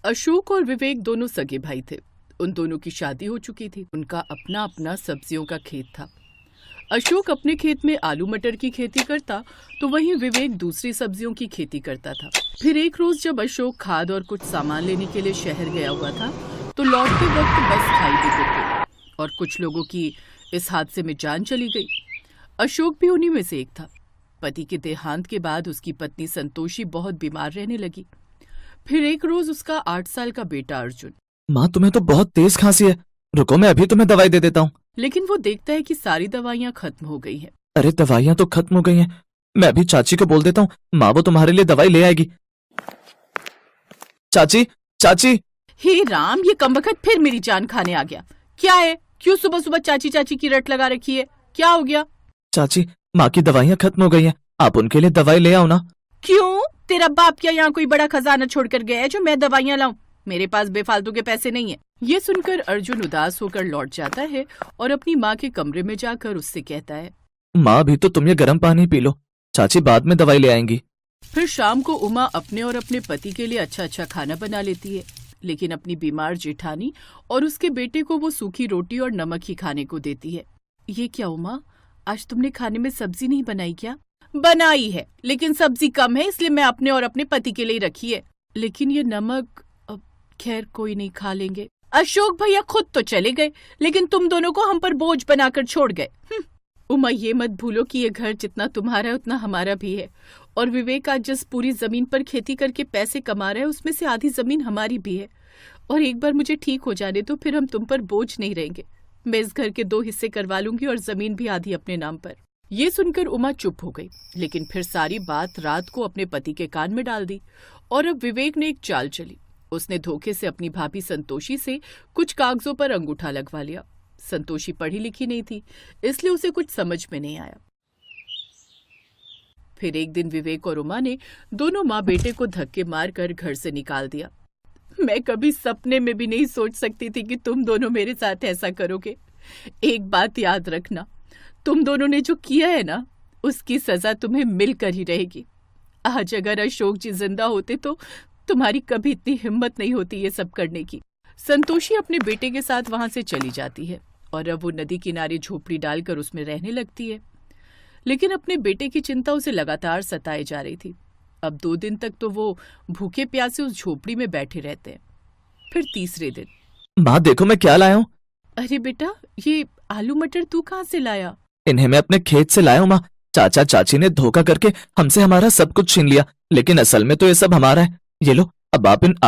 अशोक और विवेक दोनों सगे भाई थे। उन दोनों की शादी हो चुकी थी। उनका अपना अपना सब्जियों का खेत था। अशोक अपने खेत में आलू मटर की खेती करता तो वहीं विवेक दूसरी सब्जियों की खेती करता था। फिर एक रोज जब अशोक खाद और कुछ सामान लेने के लिए शहर गया हुआ था तो लौटते वक्त बस खाई में गिर गई और कुछ लोगों की इस हादसे में जान चली गई। अशोक भी उन्हीं में से एक था। पति के देहांत के बाद उसकी पत्नी संतोषी बहुत बीमार रहने लगी। फिर एक रोज उसका 8 साल का बेटा अर्जुन। माँ, तुम्हें तो बहुत तेज खांसी है। रुको, मैं अभी तुम्हें दवाई दे देता हूँ। लेकिन वो देखता है कि सारी दवाइयाँ खत्म हो गई हैं। अरे, दवाइयाँ तो खत्म हो गई हैं। मैं अभी चाची को बोल देता हूँ, माँ वो तुम्हारे लिए दवाई ले आएगी। चाची, चाची। हे राम, ये कमबख्त फिर मेरी जान खाने आ गया। क्या है? क्यों सुबह सुबह चाची चाची की रट लगा रखी है? क्या हो गया? चाची, माँ की दवाइयाँ खत्म हो गई हैं। आप उनके लिए दवाई ले आओ ना। क्यों? तेरा बाप क्या यहाँ कोई बड़ा खजाना छोड़कर गया है जो मैं दवाइयाँ लाऊं? मेरे पास बेफालतू के पैसे नहीं है। ये सुनकर अर्जुन उदास होकर लौट जाता है और अपनी माँ के कमरे में जाकर उससे कहता है, माँ भी तो तुम ये गर्म पानी पी लो, चाची बाद में दवाई ले आएंगी। फिर शाम को उमा अपने और अपने पति के लिए अच्छा अच्छा खाना बना लेती है, लेकिन अपनी बीमार जेठानी और उसके बेटे को वो सूखी रोटी और नमक ही खाने को देती है। ये क्या उमा, आज तुमने खाने में सब्जी नहीं बनाई क्या? बनाई है, लेकिन सब्जी कम है इसलिए मैं अपने और अपने पति के लिए रखी है। लेकिन ये नमक, अब खैर कोई नहीं, खा लेंगे। अशोक भैया खुद तो चले गए, लेकिन तुम दोनों को हम पर बोझ बनाकर छोड़ गए। उमा, ये मत भूलो कि ये घर जितना तुम्हारा है उतना हमारा भी है। और विवेक आज जिस पूरी जमीन पर खेती करके पैसे कमा रहा है उसमें से आधी जमीन हमारी भी है। और एक बार मुझे ठीक हो जाने दो, फिर हम तुम पर बोझ नहीं रहेंगे। मैं इस घर के 2 हिस्से करवा लूंगी और जमीन भी आधी अपने नाम पर। ये सुनकर उमा चुप हो गई, लेकिन फिर सारी बात रात को अपने पति के कान में डाल दी। और अब विवेक ने एक चाल चली। उसने धोखे से अपनी भाभी संतोषी से कुछ कागजों पर अंगूठा लगवा लिया। संतोषी पढ़ी लिखी नहीं थी, इसलिए उसे कुछ समझ में नहीं आया। फिर एक दिन विवेक और उमा ने दोनों माँ बेटे को धक्के मारकर घर से निकाल दिया। मैं कभी सपने में भी नहीं सोच सकती थी कि तुम दोनों मेरे साथ ऐसा करोगे। एक बात याद रखना, तुम दोनों ने जो किया है ना, उसकी सजा तुम्हें मिलकर ही रहेगी। आज अगर अशोक जी जिंदा होते तो तुम्हारी कभी इतनी हिम्मत नहीं होती ये सब करने की। संतोषी अपने बेटे के साथ वहां से चली जाती है और अब वो नदी किनारे झोपड़ी डालकर उसमें रहने लगती है। लेकिन अपने बेटे की चिंता उसे लगातार सताए जा रही थी। अब 2 दिन तक तो वो भूखे प्यासे उस झोपड़ी में बैठे रहते हैं। फिर तीसरे दिन, माँ देखो मैं क्या लाया हूँ। अरे बेटा, ये आलू मटर तू कहाँ से लाया? इन्हें मैं अपने खेत से लाया हूँ माँ। चाचा चाची ने धोखा करके हमसे हमारा सब कुछ छीन लिया, लेकिन असल में तो ये सब हमारा है। ये लो, अब आप इन